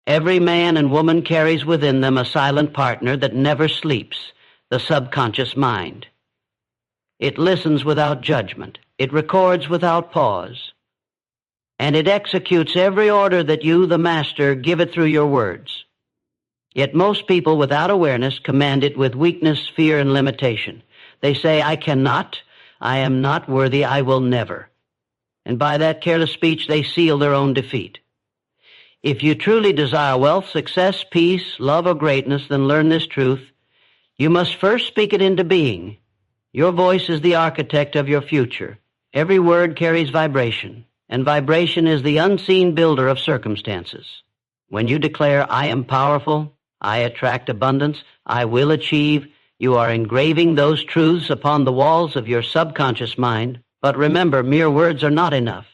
Every man and woman carries within them a silent partner that never sleeps, the subconscious mind. It listens without judgment. It records without pause. And it executes every order that you, the master, give it through your words. Yet most people without awareness command it with weakness, fear, and limitation. They say, I cannot, I am not worthy, I will never. And by that careless speech they seal their own defeat. If you truly desire wealth, success, peace, love, or greatness, then learn this truth. You must first speak it into being. Your voice is the architect of your future. Every word carries vibration, and vibration is the unseen builder of circumstances. When you declare, I am powerful, I attract abundance, I will achieve, you are engraving those truths upon the walls of your subconscious mind. But remember, mere words are not enough.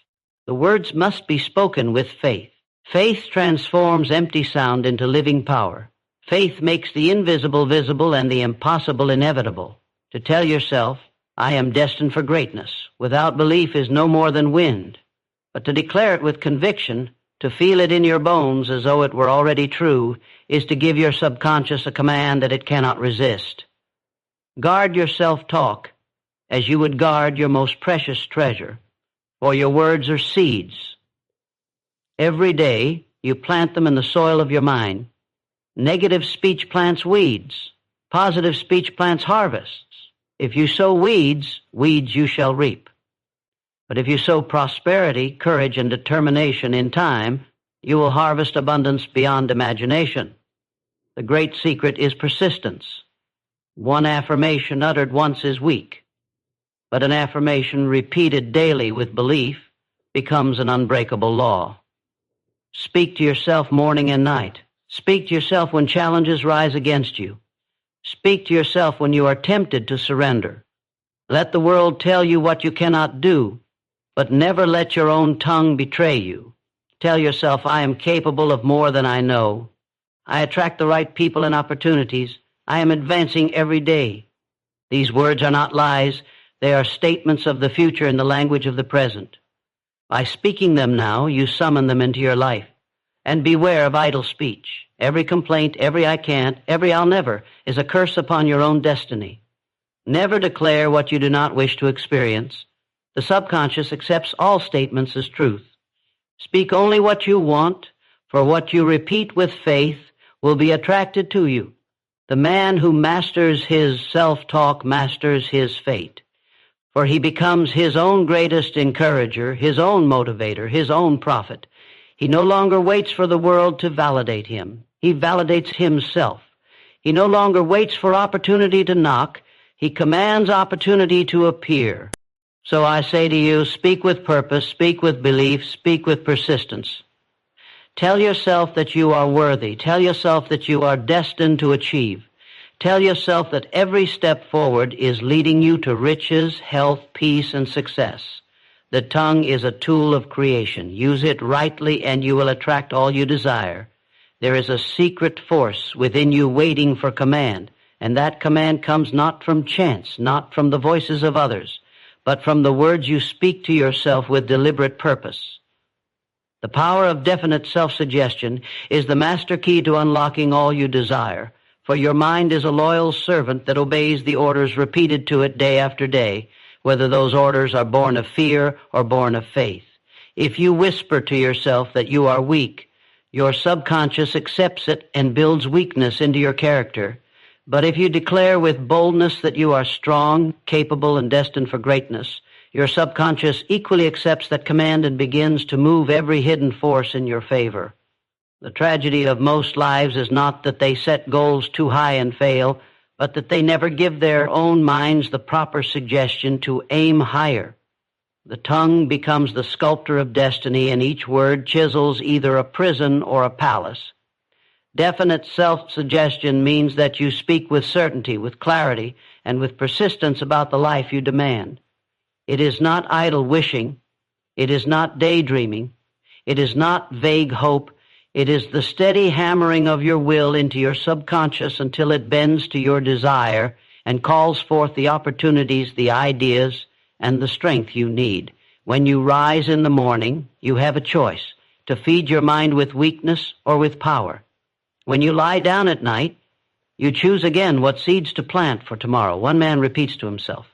The words must be spoken with faith. Faith transforms empty sound into living power. Faith makes the invisible visible and the impossible inevitable. To tell yourself, I am destined for greatness, without belief is no more than wind. But to declare it with conviction, to feel it in your bones as though it were already true, is to give your subconscious a command that it cannot resist. Guard your self-talk as you would guard your most precious treasure, for your words are seeds. Every day you plant them in the soil of your mind. Negative speech plants weeds. Positive speech plants harvests. If you sow weeds, weeds you shall reap. But if you sow prosperity, courage, and determination in time, you will harvest abundance beyond imagination. The great secret is persistence. One affirmation uttered once is weak, but an affirmation repeated daily with belief becomes an unbreakable law. Speak to yourself morning and night. Speak to yourself when challenges rise against you. Speak to yourself when you are tempted to surrender. Let the world tell you what you cannot do, but never let your own tongue betray you. Tell yourself, I am capable of more than I know. I attract the right people and opportunities. I am advancing every day. These words are not lies. They are statements of the future in the language of the present. By speaking them now, you summon them into your life. And beware of idle speech. Every complaint, every I can't, every I'll never is a curse upon your own destiny. Never declare what you do not wish to experience. The subconscious accepts all statements as truth. Speak only what you want, for what you repeat with faith will be attracted to you. The man who masters his self-talk masters his fate, for he becomes his own greatest encourager, his own motivator, his own prophet. He no longer waits for the world to validate him. He validates himself. He no longer waits for opportunity to knock. He commands opportunity to appear. So I say to you, speak with purpose, speak with belief, speak with persistence. Tell yourself that you are worthy. Tell yourself that you are destined to achieve. Tell yourself that every step forward is leading you to riches, health, peace, and success. The tongue is a tool of creation. Use it rightly and you will attract all you desire. There is a secret force within you waiting for command, and that command comes not from chance, not from the voices of others, but from the words you speak to yourself with deliberate purpose. The power of definite self-suggestion is the master key to unlocking all you desire, for your mind is a loyal servant that obeys the orders repeated to it day after day, whether those orders are born of fear or born of faith. If you whisper to yourself that you are weak, your subconscious accepts it and builds weakness into your character. But if you declare with boldness that you are strong, capable, and destined for greatness, your subconscious equally accepts that command and begins to move every hidden force in your favor. The tragedy of most lives is not that they set goals too high and fail, but that they never give their own minds the proper suggestion to aim higher. The tongue becomes the sculptor of destiny, and each word chisels either a prison or a palace. Definite self-suggestion means that you speak with certainty, with clarity, and with persistence about the life you demand. It is not idle wishing. It is not daydreaming. It is not vague hope. It is the steady hammering of your will into your subconscious until it bends to your desire and calls forth the opportunities, the ideas, and the strength you need. When you rise in the morning, you have a choice. to feed your mind with weakness or with power. When you lie down at night, you choose again what seeds to plant for tomorrow. One man repeats to himself,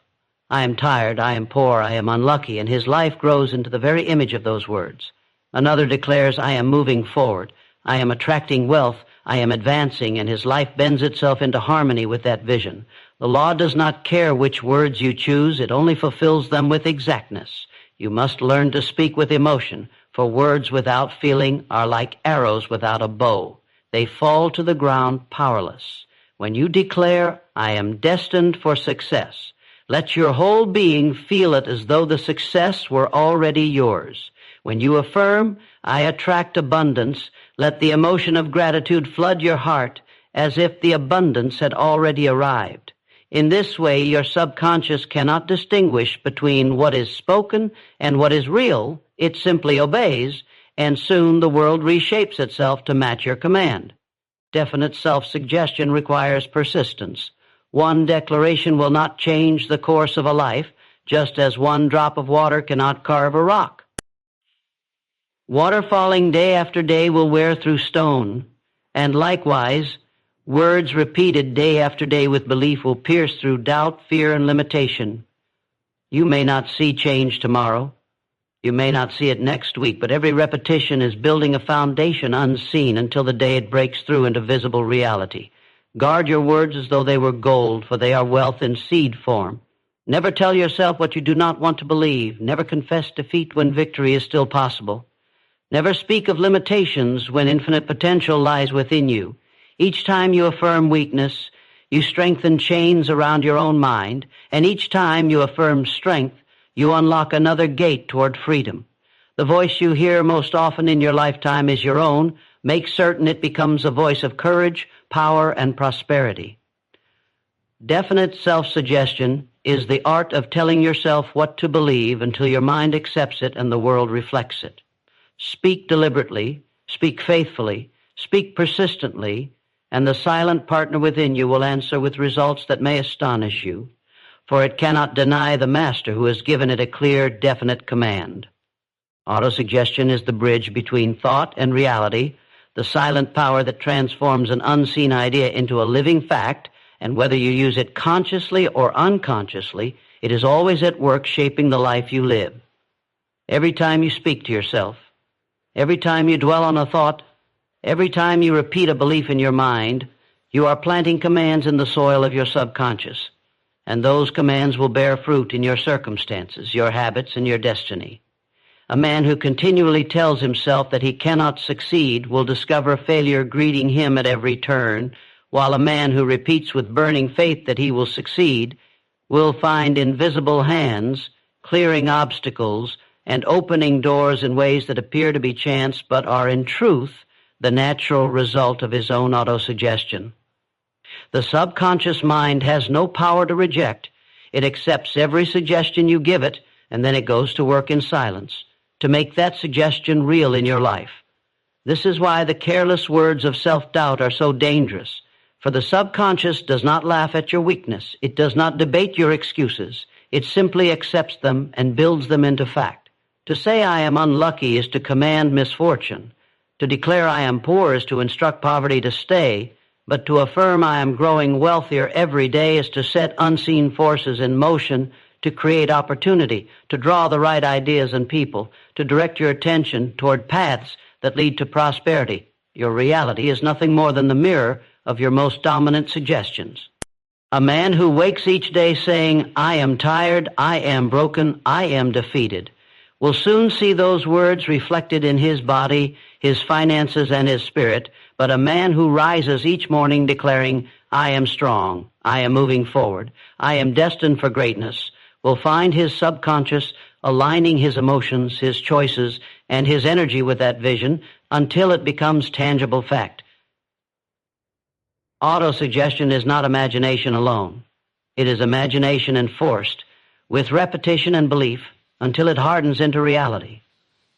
I am tired, I am poor, I am unlucky, and his life grows into the very image of those words. Another declares, I am moving forward, I am attracting wealth, I am advancing, and his life bends itself into harmony with that vision. The law does not care which words you choose, it only fulfills them with exactness. You must learn to speak with emotion, for words without feeling are like arrows without a bow. They fall to the ground powerless. When you declare, I am destined for success, let your whole being feel it as though the success were already yours. When you affirm, I attract abundance, let the emotion of gratitude flood your heart as if the abundance had already arrived. In this way, your subconscious cannot distinguish between what is spoken and what is real. It simply obeys, and soon the world reshapes itself to match your command. Definite self-suggestion requires persistence. One declaration will not change the course of a life, just as one drop of water cannot carve a rock. Water falling day after day will wear through stone, and likewise, words repeated day after day with belief will pierce through doubt, fear, and limitation. You may not see change tomorrow. You may not see it next week, but every repetition is building a foundation unseen until the day it breaks through into visible reality. Guard your words as though they were gold, for they are wealth in seed form. Never tell yourself what you do not want to believe. Never confess defeat when victory is still possible. Never speak of limitations when infinite potential lies within you. Each time you affirm weakness, you strengthen chains around your own mind, and each time you affirm strength, you unlock another gate toward freedom. The voice you hear most often in your lifetime is your own. Make certain it becomes a voice of courage, power, and prosperity. Definite self-suggestion is the art of telling yourself what to believe until your mind accepts it and the world reflects it. Speak deliberately, speak faithfully, speak persistently, and the silent partner within you will answer with results that may astonish you, for it cannot deny the master who has given it a clear, definite command. Autosuggestion is the bridge between thought and reality, the silent power that transforms an unseen idea into a living fact, and whether you use it consciously or unconsciously, it is always at work shaping the life you live. Every time you speak to yourself, every time you dwell on a thought, every time you repeat a belief in your mind, you are planting commands in the soil of your subconscious, and those commands will bear fruit in your circumstances, your habits, and your destiny. A man who continually tells himself that he cannot succeed will discover failure greeting him at every turn, while a man who repeats with burning faith that he will succeed will find invisible hands clearing obstacles and opening doors in ways that appear to be chance but are in truth the natural result of his own autosuggestion. The subconscious mind has no power to reject. It accepts every suggestion you give it, and then it goes to work in silence to make that suggestion real in your life. This is why the careless words of self-doubt are so dangerous, for the subconscious does not laugh at your weakness. It does not debate your excuses. It simply accepts them and builds them into fact. To say I am unlucky is to command misfortune. To declare I am poor is to instruct poverty to stay, but to affirm I am growing wealthier every day is to set unseen forces in motion to create opportunity, to draw the right ideas and people, to direct your attention toward paths that lead to prosperity. Your reality is nothing more than the mirror of your most dominant suggestions. A man who wakes each day saying, I am tired, I am broken, I am defeated, will soon see those words reflected in his body, his finances, and his spirit. But a man who rises each morning declaring, I am strong, I am moving forward, I am destined for greatness, will find his subconscious aligning his emotions, his choices, and his energy with that vision until it becomes tangible fact. Autosuggestion is not imagination alone. It is imagination enforced with repetition and belief until it hardens into reality.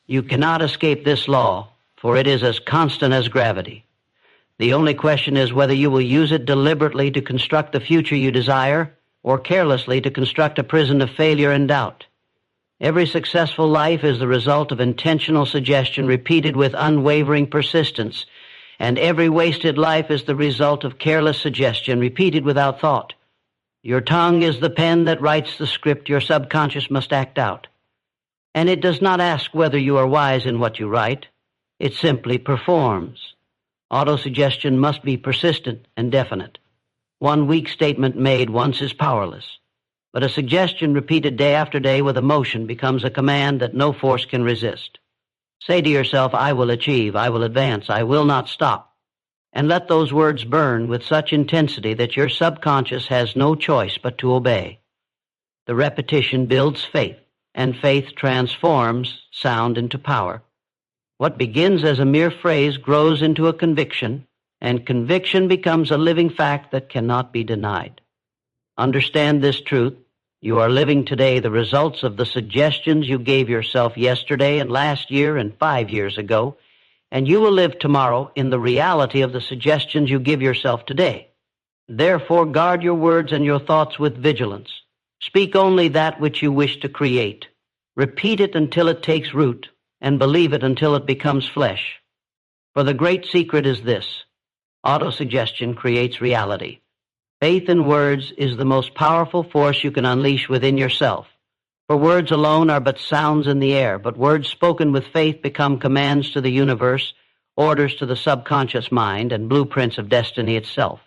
You cannot escape this law, for it is as constant as gravity. The only question is whether you will use it deliberately to construct the future you desire or carelessly to construct a prison of failure and doubt. Every successful life is the result of intentional suggestion repeated with unwavering persistence, and every wasted life is the result of careless suggestion repeated without thought. Your tongue is the pen that writes the script your subconscious must act out. And it does not ask whether you are wise in what you write. It simply performs. Autosuggestion must be persistent and definite. One weak statement made once is powerless. But a suggestion repeated day after day with emotion becomes a command that no force can resist. Say to yourself, I will achieve, I will advance, I will not stop. And let those words burn with such intensity that your subconscious has no choice but to obey. The repetition builds faith, and faith transforms sound into power. What begins as a mere phrase grows into a conviction, and conviction becomes a living fact that cannot be denied. Understand this truth. You are living today the results of the suggestions you gave yourself yesterday and last year and 5 years ago, and you will live tomorrow in the reality of the suggestions you give yourself today. Therefore, guard your words and your thoughts with vigilance. Speak only that which you wish to create. Repeat it until it takes root, and believe it until it becomes flesh. For the great secret is this: autosuggestion creates reality. Faith in words is the most powerful force you can unleash within yourself. For words alone are but sounds in the air, but words spoken with faith become commands to the universe, orders to the subconscious mind, and blueprints of destiny itself.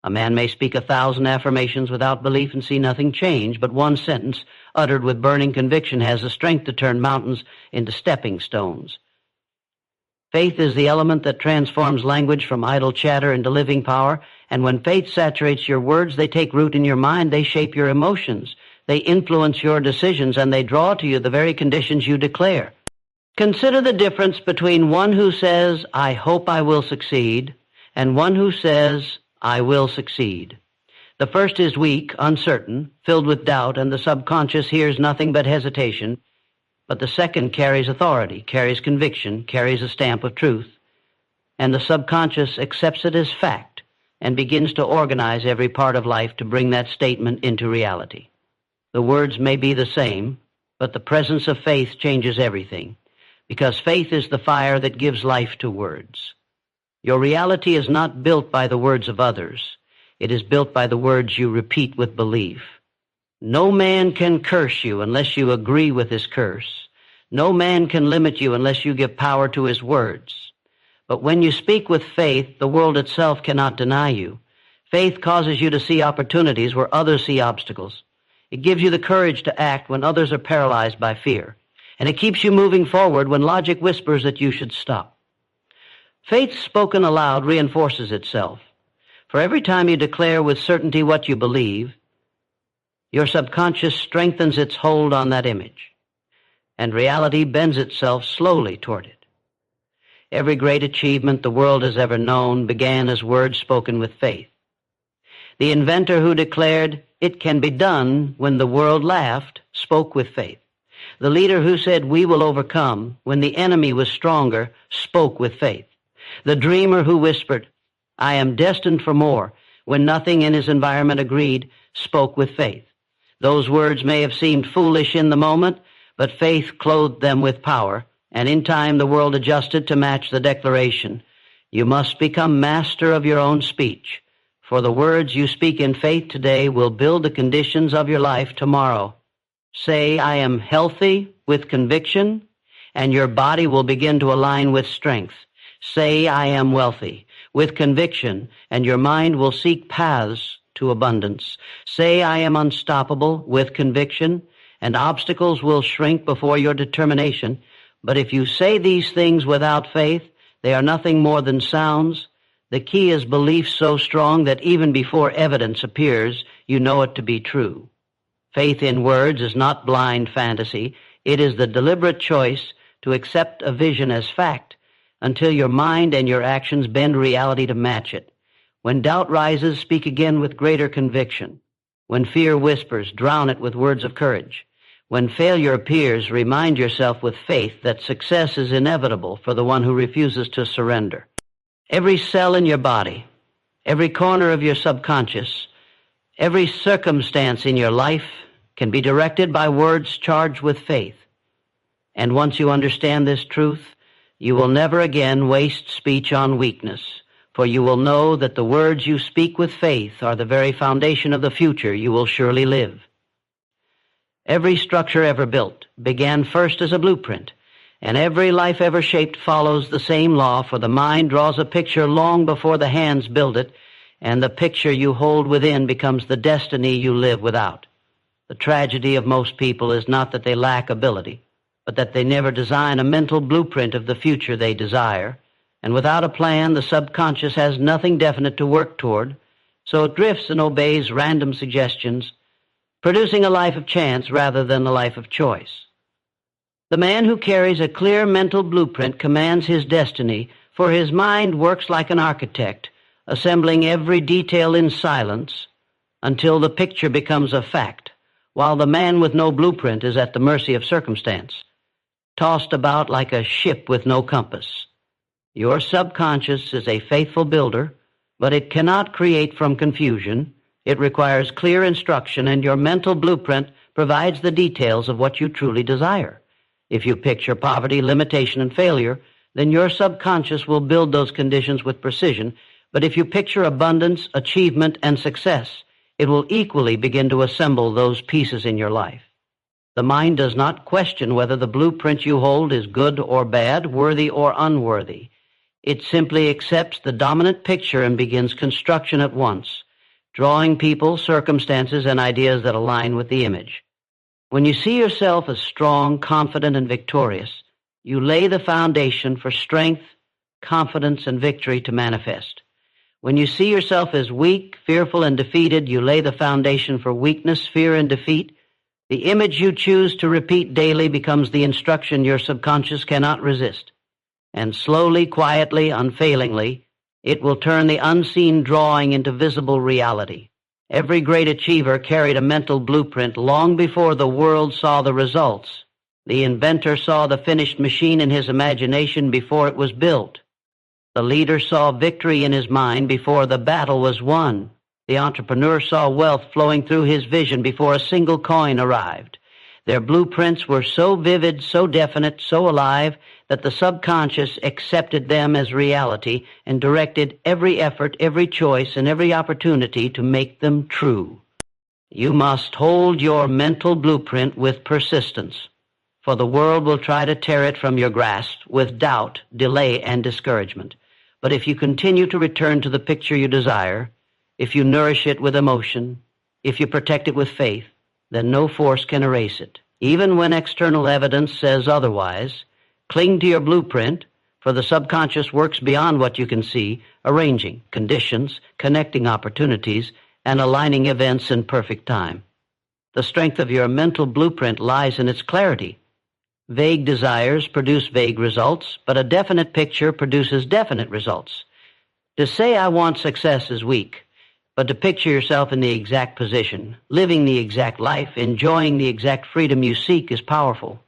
A man may speak 1,000 affirmations without belief and see nothing change, but one sentence uttered with burning conviction has the strength to turn mountains into stepping stones. Faith is the element that transforms language from idle chatter into living power, and when faith saturates your words, they take root in your mind, they shape your emotions, they influence your decisions, and they draw to you the very conditions you declare. Consider the difference between one who says, I hope I will succeed, and one who says, I will succeed. The first is weak, uncertain, filled with doubt, and the subconscious hears nothing but hesitation. But the second carries authority, carries conviction, carries a stamp of truth. And the subconscious accepts it as fact and begins to organize every part of life to bring that statement into reality. The words may be the same, but the presence of faith changes everything, because faith is the fire that gives life to words. Your reality is not built by the words of others. It is built by the words you repeat with belief. No man can curse you unless you agree with his curse. No man can limit you unless you give power to his words. But when you speak with faith, the world itself cannot deny you. Faith causes you to see opportunities where others see obstacles. It gives you the courage to act when others are paralyzed by fear. And it keeps you moving forward when logic whispers that you should stop. Faith spoken aloud reinforces itself. For every time you declare with certainty what you believe, your subconscious strengthens its hold on that image, and reality bends itself slowly toward it. Every great achievement the world has ever known began as words spoken with faith. The inventor who declared, it can be done, when the world laughed, spoke with faith. The leader who said, we will overcome, when the enemy was stronger, spoke with faith. The dreamer who whispered, I am destined for more, when nothing in his environment agreed, spoke with faith. Those words may have seemed foolish in the moment, but faith clothed them with power, and in time the world adjusted to match the declaration. You must become master of your own speech, for the words you speak in faith today will build the conditions of your life tomorrow. Say, I am healthy with conviction, and your body will begin to align with strength. Say, I am wealthy with conviction, and your mind will seek paths to abundance. Say, I am unstoppable with conviction, and obstacles will shrink before your determination. But if you say these things without faith, they are nothing more than sounds. The key is belief so strong that even before evidence appears, you know it to be true. Faith in words is not blind fantasy. It is the deliberate choice to accept a vision as fact until your mind and your actions bend reality to match it. When doubt rises, speak again with greater conviction. When fear whispers, drown it with words of courage. When failure appears, remind yourself with faith that success is inevitable for the one who refuses to surrender. Every cell in your body, every corner of your subconscious, every circumstance in your life can be directed by words charged with faith. And once you understand this truth, you will never again waste speech on weakness, for you will know that the words you speak with faith are the very foundation of the future you will surely live. Every structure ever built began first as a blueprint, and every life ever shaped follows the same law, for the mind draws a picture long before the hands build it, and the picture you hold within becomes the destiny you live without. The tragedy of most people is not that they lack ability, but that they never design a mental blueprint of the future they desire, and without a plan, the subconscious has nothing definite to work toward, so it drifts and obeys random suggestions, producing a life of chance rather than a life of choice. The man who carries a clear mental blueprint commands his destiny, for his mind works like an architect, assembling every detail in silence until the picture becomes a fact, while the man with no blueprint is at the mercy of circumstance, tossed about like a ship with no compass. Your subconscious is a faithful builder, but it cannot create from confusion. It requires clear instruction, and your mental blueprint provides the details of what you truly desire. If you picture poverty, limitation, and failure, then your subconscious will build those conditions with precision. But if you picture abundance, achievement, and success, it will equally begin to assemble those pieces in your life. The mind does not question whether the blueprint you hold is good or bad, worthy or unworthy. It simply accepts the dominant picture and begins construction at once, drawing people, circumstances, and ideas that align with the image. When you see yourself as strong, confident, and victorious, you lay the foundation for strength, confidence, and victory to manifest. When you see yourself as weak, fearful, and defeated, you lay the foundation for weakness, fear, and defeat. The image you choose to repeat daily becomes the instruction your subconscious cannot resist. And slowly, quietly, unfailingly, it will turn the unseen drawing into visible reality. Every great achiever carried a mental blueprint long before the world saw the results. The inventor saw the finished machine in his imagination before it was built. The leader saw victory in his mind before the battle was won. The entrepreneur saw wealth flowing through his vision before a single coin arrived. Their blueprints were so vivid, so definite, so alive, that the subconscious accepted them as reality and directed every effort, every choice, and every opportunity to make them true. You must hold your mental blueprint with persistence, for the world will try to tear it from your grasp with doubt, delay, and discouragement. But if you continue to return to the picture you desire, if you nourish it with emotion, if you protect it with faith, then no force can erase it. Even when external evidence says otherwise, cling to your blueprint, for the subconscious works beyond what you can see, arranging conditions, connecting opportunities, and aligning events in perfect time. The strength of your mental blueprint lies in its clarity. Vague desires produce vague results, but a definite picture produces definite results. To say I want success is weak, but to picture yourself in the exact position, living the exact life, enjoying the exact freedom you seek is powerful.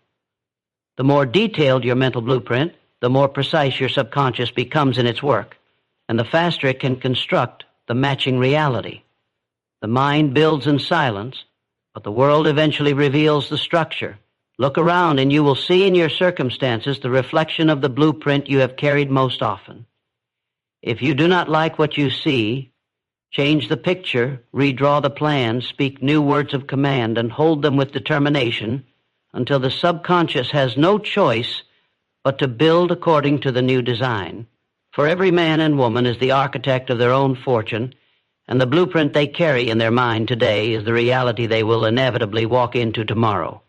The more detailed your mental blueprint, the more precise your subconscious becomes in its work, and the faster it can construct the matching reality. The mind builds in silence, but the world eventually reveals the structure. Look around and you will see in your circumstances the reflection of the blueprint you have carried most often. If you do not like what you see, change the picture, redraw the plan, speak new words of command, and hold them with determination until the subconscious has no choice but to build according to the new design. For every man and woman is the architect of their own fortune, and the blueprint they carry in their mind today is the reality they will inevitably walk into tomorrow.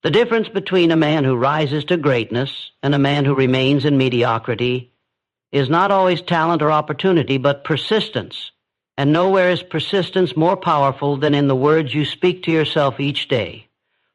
The difference between a man who rises to greatness and a man who remains in mediocrity is not always talent or opportunity, but persistence. And nowhere is persistence more powerful than in the words you speak to yourself each day.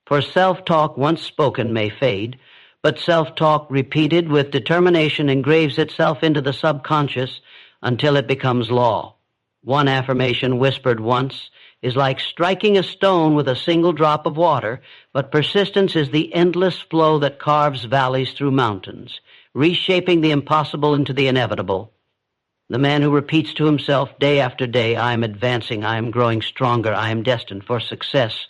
For self-talk once spoken may fade, but self-talk repeated with determination engraves itself into the subconscious until it becomes law. One affirmation whispered once is like striking a stone with a single drop of water, but persistence is the endless flow that carves valleys through mountains, reshaping the impossible into the inevitable. The man who repeats to himself day after day, I am advancing, I am growing stronger, I am destined for success,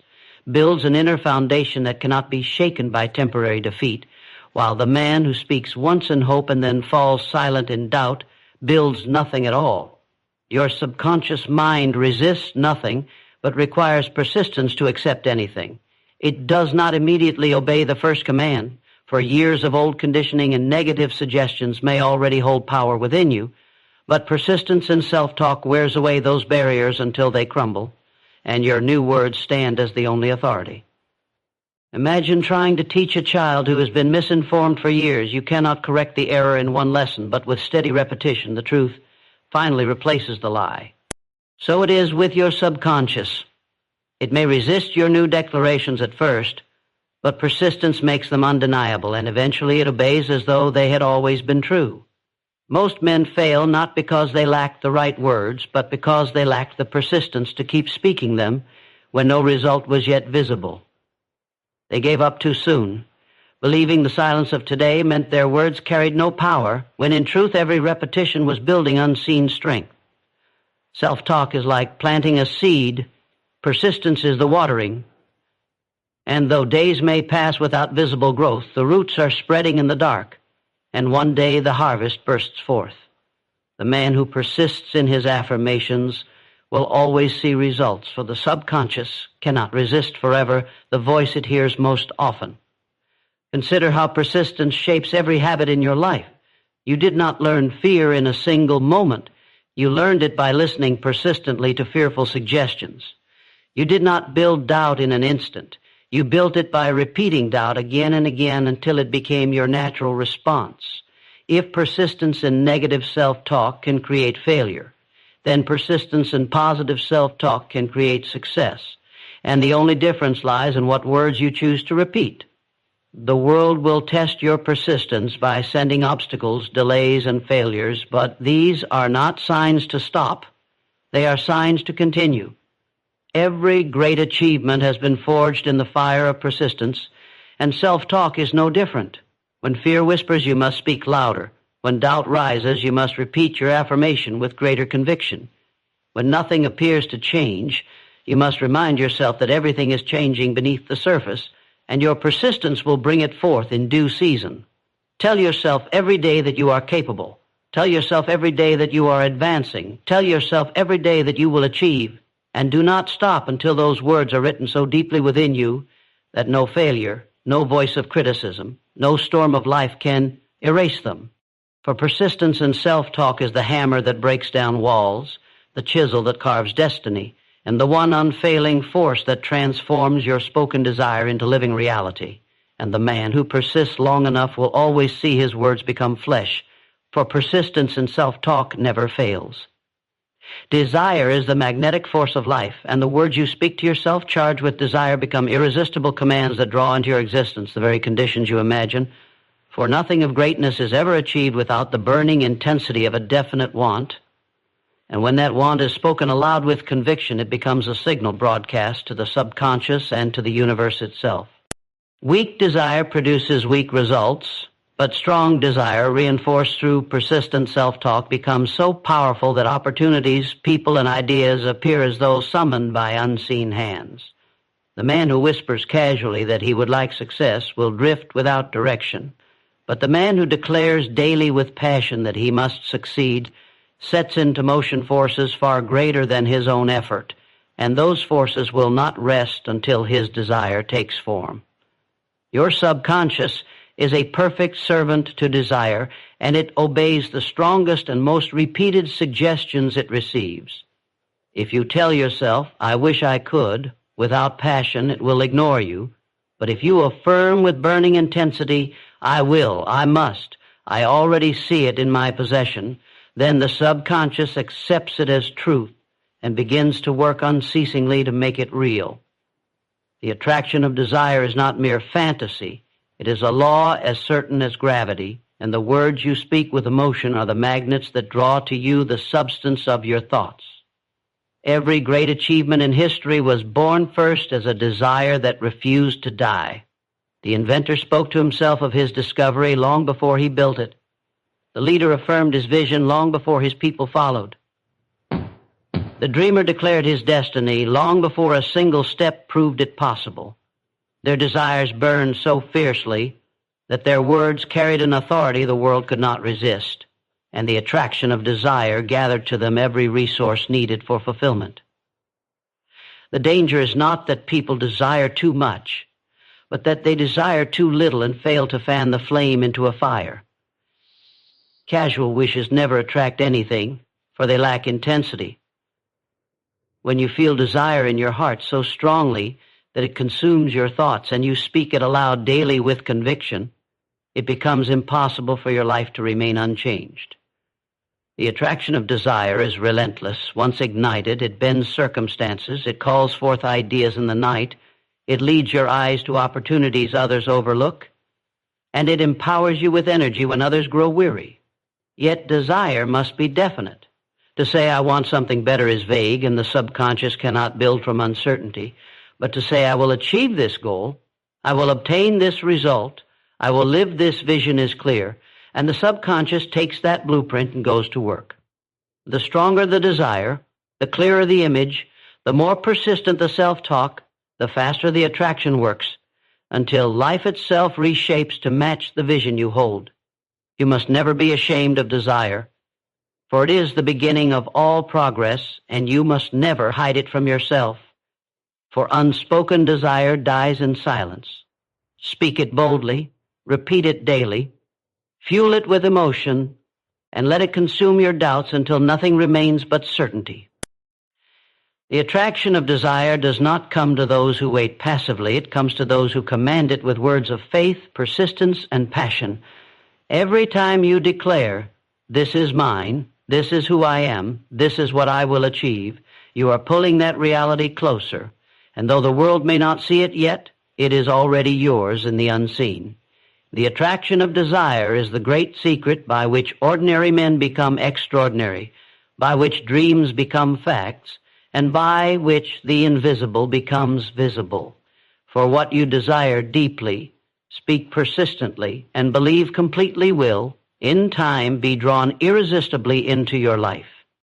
builds an inner foundation that cannot be shaken by temporary defeat, while the man who speaks once in hope and then falls silent in doubt builds nothing at all. Your subconscious mind resists nothing, but requires persistence to accept anything. It does not immediately obey the first command, for years of old conditioning and negative suggestions may already hold power within you, but persistence in self-talk wears away those barriers until they crumble, and your new words stand as the only authority. Imagine trying to teach a child who has been misinformed for years. You cannot correct the error in one lesson, but with steady repetition, the truth finally replaces the lie. So it is with your subconscious. It may resist your new declarations at first, but persistence makes them undeniable, and eventually it obeys as though they had always been true. Most men fail not because they lacked the right words, but because they lacked the persistence to keep speaking them when no result was yet visible. They gave up too soon, believing the silence of today meant their words carried no power, when in truth every repetition was building unseen strength. Self-talk is like planting a seed. Persistence is the watering. And though days may pass without visible growth, the roots are spreading in the dark, and one day the harvest bursts forth. The man who persists in his affirmations will always see results, for the subconscious cannot resist forever the voice it hears most often. Consider how persistence shapes every habit in your life. You did not learn fear in a single moment. You learned it by listening persistently to fearful suggestions. You did not build doubt in an instant. You built it by repeating doubt again and again until it became your natural response. If persistence in negative self-talk can create failure, then persistence in positive self-talk can create success. And the only difference lies in what words you choose to repeat. The world will test your persistence by sending obstacles, delays, and failures, but these are not signs to stop. They are signs to continue. Every great achievement has been forged in the fire of persistence, and self-talk is no different. When fear whispers, you must speak louder. When doubt rises, you must repeat your affirmation with greater conviction. When nothing appears to change, you must remind yourself that everything is changing beneath the surface, and your persistence will bring it forth in due season. Tell yourself every day that you are capable. Tell yourself every day that you are advancing. Tell yourself every day that you will achieve. And do not stop until those words are written so deeply within you that no failure, no voice of criticism, no storm of life can erase them. For persistence in self-talk is the hammer that breaks down walls, the chisel that carves destiny, and the one unfailing force that transforms your spoken desire into living reality. And the man who persists long enough will always see his words become flesh, for persistence in self-talk never fails. Desire is the magnetic force of life, and the words you speak to yourself charged with desire become irresistible commands that draw into your existence the very conditions you imagine. For nothing of greatness is ever achieved without the burning intensity of a definite want. And when that want is spoken aloud with conviction, it becomes a signal broadcast to the subconscious and to the universe itself. Weak desire produces weak results, but strong desire, reinforced through persistent self-talk, becomes so powerful that opportunities, people, and ideas appear as though summoned by unseen hands. The man who whispers casually that he would like success will drift without direction, but the man who declares daily with passion that he must succeed sets into motion forces far greater than his own effort, and those forces will not rest until his desire takes form. Your subconscious is a perfect servant to desire, and it obeys the strongest and most repeated suggestions it receives. If you tell yourself, "I wish I could," without passion, it will ignore you. But if you affirm with burning intensity, "I will, I must, I already see it in my possession," then the subconscious accepts it as truth and begins to work unceasingly to make it real. The attraction of desire is not mere fantasy. It is a law as certain as gravity, and the words you speak with emotion are the magnets that draw to you the substance of your thoughts. Every great achievement in history was born first as a desire that refused to die. The inventor spoke to himself of his discovery long before he built it. The leader affirmed his vision long before his people followed. The dreamer declared his destiny long before a single step proved it possible. Their desires burned so fiercely that their words carried an authority the world could not resist, and the attraction of desire gathered to them every resource needed for fulfillment. The danger is not that people desire too much, but that they desire too little and fail to fan the flame into a fire. Casual wishes never attract anything, for they lack intensity. When you feel desire in your heart so strongly that it consumes your thoughts and you speak it aloud daily with conviction, it becomes impossible for your life to remain unchanged. The attraction of desire is relentless. Once ignited, it bends circumstances, it calls forth ideas in the night, it leads your eyes to opportunities others overlook, and it empowers you with energy when others grow weary. Yet desire must be definite. To say I want something better is vague, and the subconscious cannot build from uncertainty. But to say I will achieve this goal, I will obtain this result, I will live this vision is clear, and the subconscious takes that blueprint and goes to work. The stronger the desire, the clearer the image, the more persistent the self-talk, the faster the attraction works, until life itself reshapes to match the vision you hold. You must never be ashamed of desire, for it is the beginning of all progress, and you must never hide it from yourself. For unspoken desire dies in silence. Speak it boldly, repeat it daily, fuel it with emotion, and let it consume your doubts until nothing remains but certainty. The attraction of desire does not come to those who wait passively. It comes to those who command it with words of faith, persistence, and passion. Every time you declare, "This is mine, this is who I am, this is what I will achieve," you are pulling that reality closer. And though the world may not see it yet, it is already yours in the unseen. The attraction of desire is the great secret by which ordinary men become extraordinary, by which dreams become facts, and by which the invisible becomes visible. For what you desire deeply, speak persistently, and believe completely will, in time, be drawn irresistibly into your life.